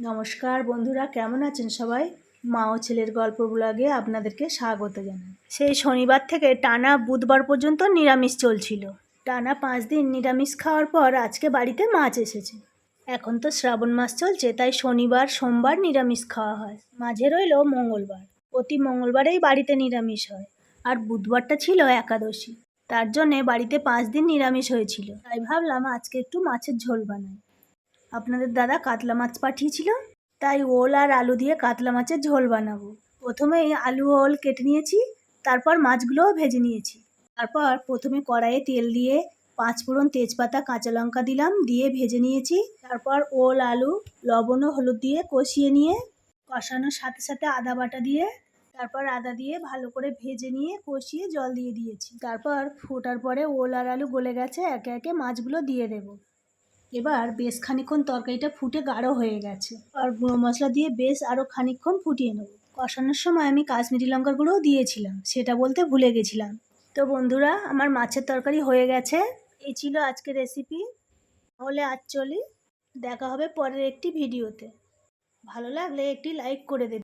নমস্কার বন্ধুরা, কেমন আছেন সবাই? মা ও ছেলের গল্প ব্লগে আপনাদেরকে স্বাগত জানাই। সেই শনিবার থেকে টানা বুধবার পর্যন্ত নিরামিষ চলছিল। টানা 5 দিন নিরামিষ খাওয়ার পর আজকে বাড়িতে মাছ এসেছে। এখন তো শ্রাবণ মাস চলছে, তাই শনিবার সোমবার নিরামিষ খাওয়া হয়। মাঝে রইল মঙ্গলবার। প্রতি মঙ্গলবারেই বাড়িতে নিরামিষ হয়। আর বুধবারটা ছিল একাদশী, তার জন্যে বাড়িতে 5 দিন নিরামিষ হয়েছিল। তাই ভাবলাম আজকে একটু মাছের ঝোল বানাই। আপনাদের দাদা কাতলা মাছ পাঠিয়েছিল, তাই ওল আর আলু দিয়ে কাতলা মাছের ঝোল বানাবো। প্রথমেই আলু ওল কেটে নিয়েছি, তারপর মাছগুলোও ভেজে নিয়েছি। তারপর প্রথমে কড়াইয়ে তেল দিয়ে 5 ফোড়ন, তেজপাতা, কাঁচা লঙ্কা দিলাম, দিয়ে ভেজে নিয়েছি। তারপর ওল, আলু, লবণ ও হলুদ দিয়ে কষিয়ে নিয়ে, কষানোর সাথে সাথে আদা বাটা দিয়ে, তারপর আদা দিয়ে ভালো করে ভেজে নিয়ে কষিয়ে জল দিয়ে দিয়েছি। তারপর ফোটার পরে ওল আর আলু গলে গেছে, একে একে মাছগুলো দিয়ে দেবো। এবার বেশ খানিকক্ষণ তরকারিটা ফুটে গাঢ় হয়ে গেছে, আর গুঁড়ো মশলা দিয়ে বেশ আরও খানিকক্ষণ ফুটিয়ে নেব। কষানোর সময় আমি কাশ্মীরি লঙ্কার গুঁড়োও দিয়েছিলাম, সেটা বলতে ভুলে গেছিলাম। তো বন্ধুরা, আমার মাছের তরকারি হয়ে গেছে। এই ছিল আজকের রেসিপি। তাহলে আজ চলি, দেখা হবে পরের একটি ভিডিওতে। ভালো লাগলে একটি লাইক করে দেবেন।